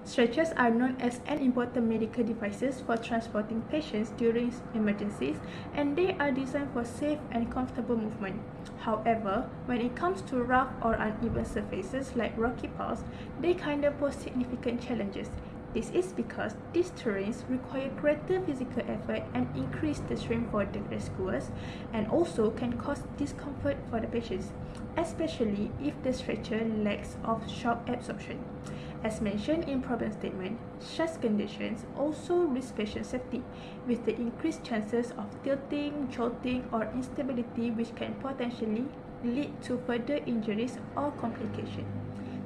Stretchers are known as an important medical devices for transporting patients during emergencies, and they are designed for safe and comfortable movement. However, when it comes to rough or uneven surfaces like rocky paths, they kind of pose significant challenges. This is because these terrains require greater physical effort and increase the strain for the rescuers, and also can cause discomfort for the patients, especially if the stretcher lacks of shock absorption. As mentioned in problem statement, such conditions also risk patient safety, with the increased chances of tilting, jolting, or instability which can potentially lead to further injuries or complications.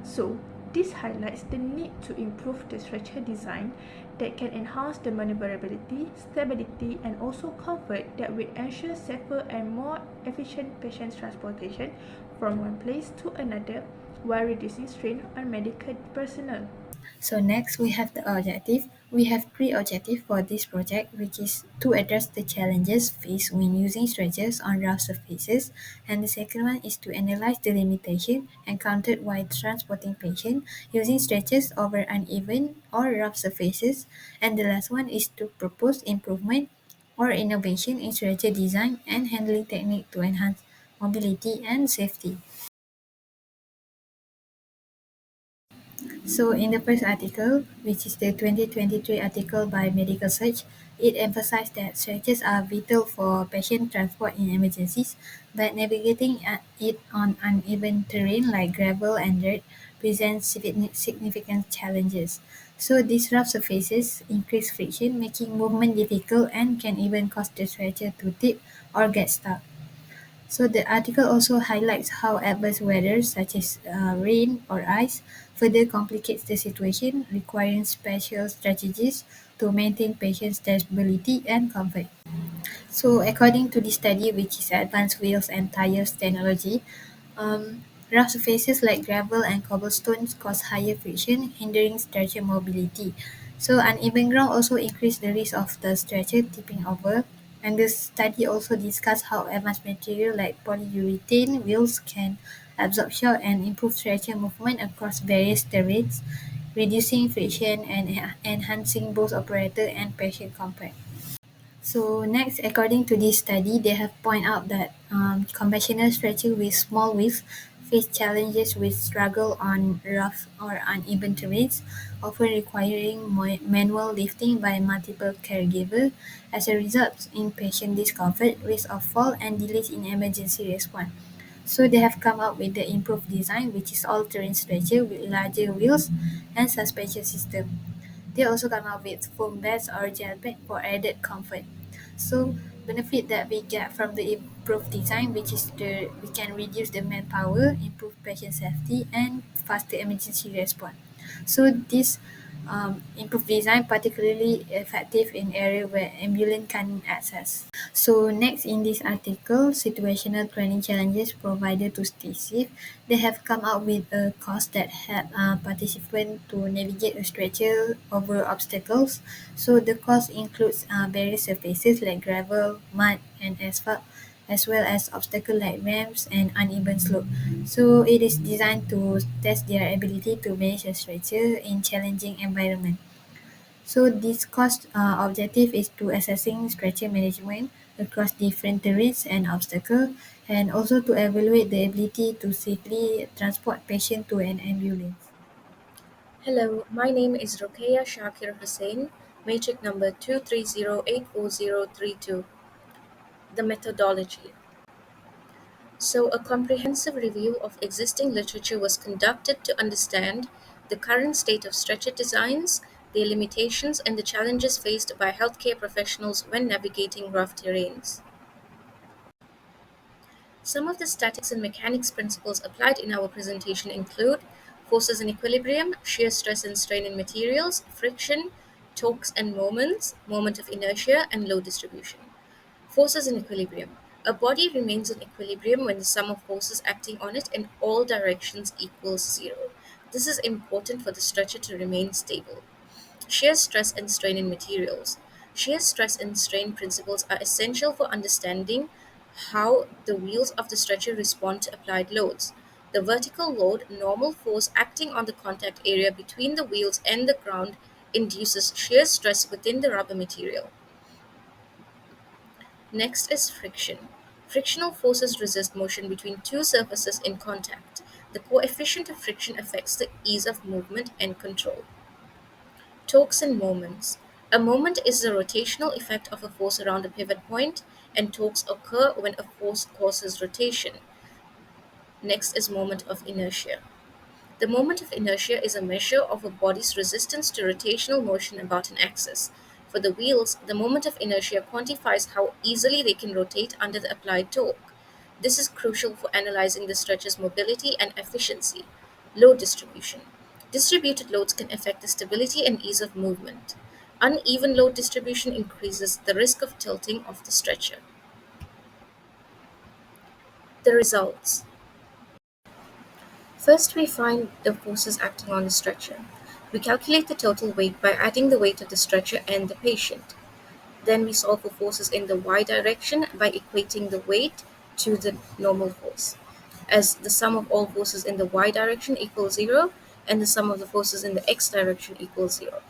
So, this highlights the need to improve the stretcher design that can enhance the maneuverability, stability, and also comfort that will ensure safer and more efficient patient transportation from one place to another while reducing strain on medical personnel. So next we have the objective. We have three objectives for this project, which is to address the challenges faced when using stretchers on rough surfaces, and the second one is to analyze the limitation encountered while transporting patients using stretchers over uneven or rough surfaces, and the last one is to propose improvement or innovation in stretcher design and handling technique to enhance mobility and safety. So, in the first article, which is the 2023 article by Medical Search, it emphasized that stretchers are vital for patient transport in emergencies, but navigating it on uneven terrain like gravel and dirt presents significant challenges. So, these rough surfaces increase friction, making movement difficult and can even cause the stretcher to tip or get stuck. So the article also highlights how adverse weather, such as rain or ice, further complicates the situation, requiring special strategies to maintain patient stability and comfort. So according to this study, which is Advanced Wheels and Tires Technology, rough surfaces like gravel and cobblestones cause higher friction, hindering stretcher mobility. So uneven ground also increase the risk of the stretcher tipping over. And the study also discussed how advanced material like polyurethane wheels can absorb shock and improve stretcher movement across various terrains, reducing friction and enhancing both operator and patient comfort. So next, according to this study, they have point out that conventional stretching with small wheels face challenges with struggle on rough or uneven terrains, often requiring manual lifting by multiple caregivers. As a result, in patient discomfort, risk of fall, and delays in emergency response. So they have come up with the improved design, which is all-terrain stretcher with larger wheels and suspension system. They also come up with foam beds or gel bed for added comfort. So benefit that we get from the improved design, which is we can reduce the manpower, improve patient safety, and faster emergency response. So this improved design particularly effective in area where ambulance can access. So next in this article, situational training challenges provided to stay safe. They have come up with a course that help participants to navigate a stretcher over obstacles. So the course includes various surfaces like gravel, mud, and asphalt, as well as obstacles like ramps and uneven slope. So it is designed to test their ability to manage a stretcher in challenging environment. So this cost objective is to assessing stretcher management across different terrains and obstacles, and also to evaluate the ability to safely transport patient to an ambulance. Hello, my name is Rokeya Shakir Hussain, matric number 230844032. The methodology. So, a comprehensive review of existing literature was conducted to understand the current state of stretcher designs, their limitations, and the challenges faced by healthcare professionals when navigating rough terrains. Some of the statics and mechanics principles applied in our presentation include forces in equilibrium, shear stress and strain in materials, friction, torques and moments, moment of inertia, and load distribution. Forces in equilibrium. A body remains in equilibrium when the sum of forces acting on it in all directions equals zero. This is important for the structure to remain stable. Shear stress and strain in materials. Shear stress and strain principles are essential for understanding how the wheels of the stretcher respond to applied loads. The vertical load, normal force acting on the contact area between the wheels and the ground, induces shear stress within the rubber material. Next is friction. Frictional forces resist motion between two surfaces in contact. The coefficient of friction affects the ease of movement and control. Torques and moments. A moment is the rotational effect of a force around a pivot point, and torques occur when a force causes rotation. Next is moment of inertia. The moment of inertia is a measure of a body's resistance to rotational motion about an axis. For the wheels, the moment of inertia quantifies how easily they can rotate under the applied torque. This is crucial for analyzing the stretcher's mobility and efficiency. Load distribution. Distributed loads can affect the stability and ease of movement. Uneven load distribution increases the risk of tilting of the stretcher. The results. First, we find the forces acting on the stretcher. We calculate the total weight by adding the weight of the stretcher and the patient. Then we solve for forces in the y direction by equating the weight to the normal force, as the sum of all forces in the y direction equals 0 and the sum of the forces in the x direction equals 0.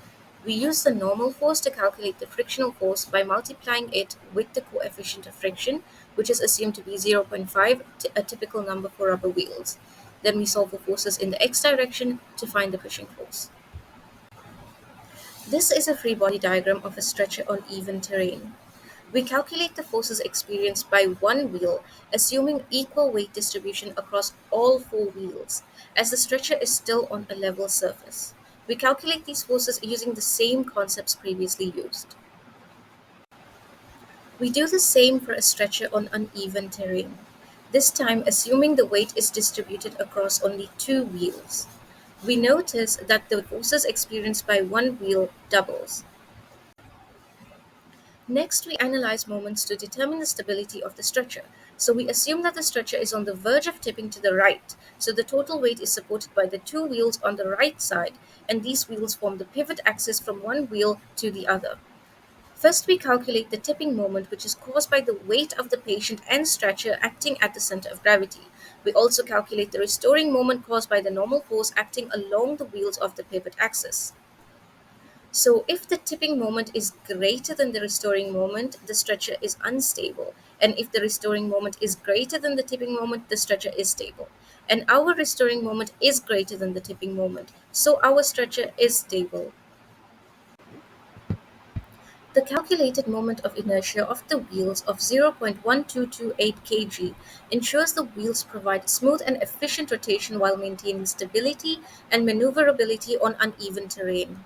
We use the normal force to calculate the frictional force by multiplying it with the coefficient of friction, which is assumed to be zero point 0.5, a typical number for rubber wheels. Then we solve for forces in the x direction to find the pushing force. This is a free body diagram of a stretcher on even terrain. We calculate the forces experienced by one wheel, assuming equal weight distribution across all four wheels, as the stretcher is still on a level surface. We calculate these forces using the same concepts previously used. We do the same for a stretcher on uneven terrain, this time assuming the weight is distributed across only two wheels. We notice that the forces experienced by one wheel doubles. Next, we analyze moments to determine the stability of the stretcher. So we assume that the stretcher is on the verge of tipping to the right, so the total weight is supported by the two wheels on the right side, and these wheels form the pivot axis from one wheel to the other. First, we calculate the tipping moment, which is caused by the weight of the patient and stretcher acting at the center of gravity. We also calculate the restoring moment caused by the normal force acting along the wheels of the pivot axis. So, if the tipping moment is greater than the restoring moment, the stretcher is unstable. And if the restoring moment is greater than the tipping moment, the stretcher is stable. And our restoring moment is greater than the tipping moment, so our stretcher is stable. The calculated moment of inertia of the wheels of 0.1228 kg ensures the wheels provide smooth and efficient rotation while maintaining stability and maneuverability on uneven terrain.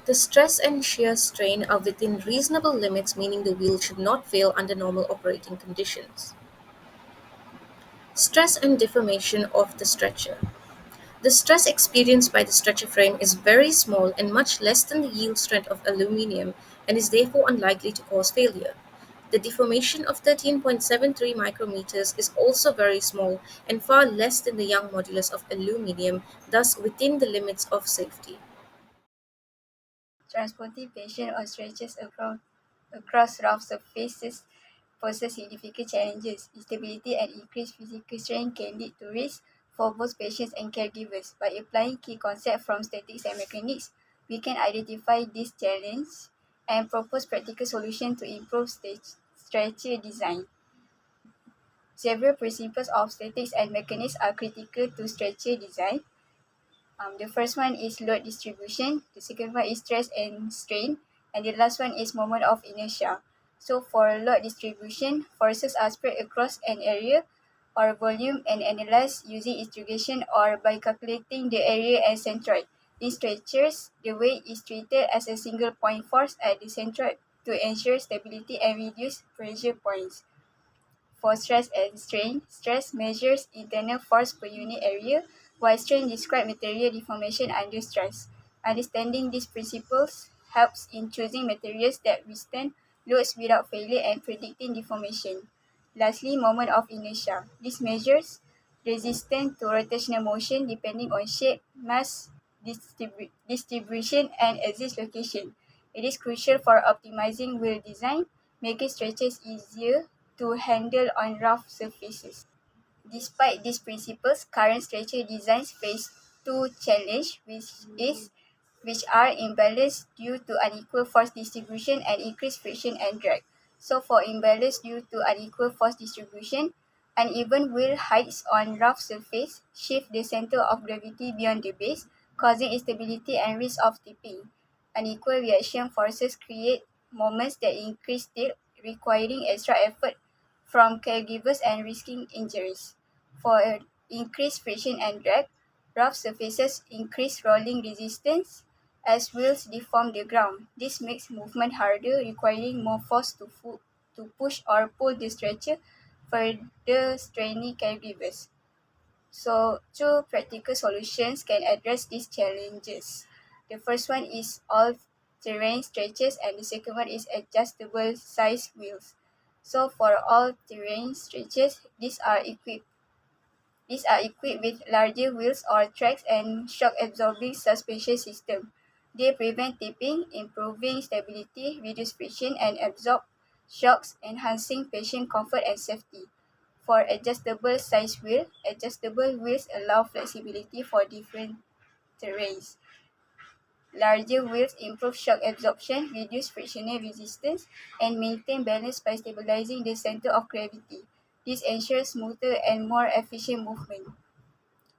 The stress and shear strain are within reasonable limits, meaning the wheel should not fail under normal operating conditions. Stress and deformation of the stretcher. The stress experienced by the stretcher frame is very small and much less than the yield strength of aluminum and is therefore unlikely to cause failure. The deformation of 13.73 micrometers is also very small and far less than the Young modulus of aluminum, thus within the limits of safety. Transporting patients on stretchers across rough surfaces poses significant challenges. Instability and increased physical strain can lead to risks for both patients and caregivers. By applying key concepts from statics and mechanics, we can identify these challenges and propose practical solutions to improve stretcher design. Several principles of statics and mechanics are critical to stretcher design. The first one is load distribution, the second one is stress and strain, and the last one is moment of inertia. So for load distribution, forces are spread across an area or volume and analyzed using integration or by calculating the area and centroid. In stretchers, the weight is treated as a single point force at the centroid to ensure stability and reduce pressure points. For stress and strain, stress measures internal force per unit area, while strain describes material deformation under stress. Understanding these principles helps in choosing materials that withstand loads without failure and predicting deformation. Lastly, moment of inertia. This measures resistance to rotational motion depending on shape, mass, distribution, and axis location. It is crucial for optimizing wheel design, making stretches easier to handle on rough surfaces. Despite these principles, current stretcher designs face two challenges, which are imbalance due to unequal force distribution and increased friction and drag. So for imbalance due to unequal force distribution, uneven wheel heights on rough surface shift the center of gravity beyond the base, causing instability and risk of tipping. Unequal reaction forces create moments that increase tilt, requiring extra effort from caregivers and risking injuries. For increased friction and drag, rough surfaces increase rolling resistance as wheels deform the ground. This makes movement harder, requiring more force to push or pull the stretcher, further straining caregivers. So, two practical solutions can address these challenges. The first one is all-terrain stretchers, and the second one is adjustable size wheels. So, for all-terrain stretchers, these are equipped with larger wheels or tracks and shock-absorbing suspension system. They prevent tipping, improving stability, reduce friction, and absorb shocks, enhancing patient comfort and safety. For adjustable wheels allow flexibility for different terrains. Larger wheels improve shock absorption, reduce frictional resistance, and maintain balance by stabilizing the center of gravity. This ensures smoother and more efficient movement.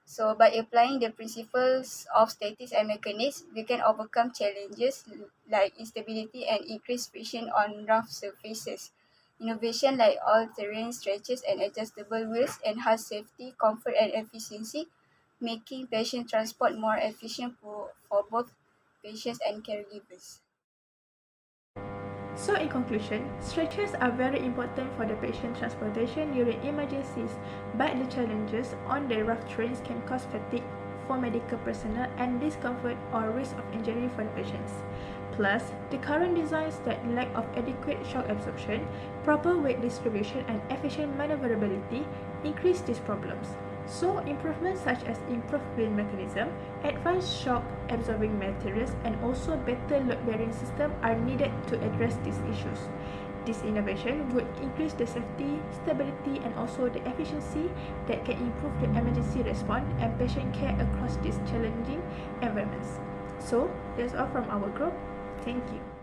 So, by applying the principles of statics and mechanics, we can overcome challenges like instability and increased friction on rough surfaces. Innovation like all-terrain stretchers and adjustable wheels enhance safety, comfort, and efficiency, making patient transport more efficient for both patients and caregivers. So in conclusion, stretchers are very important for the patient transportation during emergencies, but the challenges on the rough terrains can cause fatigue for medical personnel and discomfort or risk of injury for the patients. Plus, the current designs that lack of adequate shock absorption, proper weight distribution, and efficient maneuverability increase these problems. So, improvements such as improved wheel mechanism, advanced shock absorbing materials, and also better load bearing system are needed to address these issues. This innovation would increase the safety, stability, and also the efficiency that can improve the emergency response and patient care across these challenging environments. So, that's all from our group. Thank you.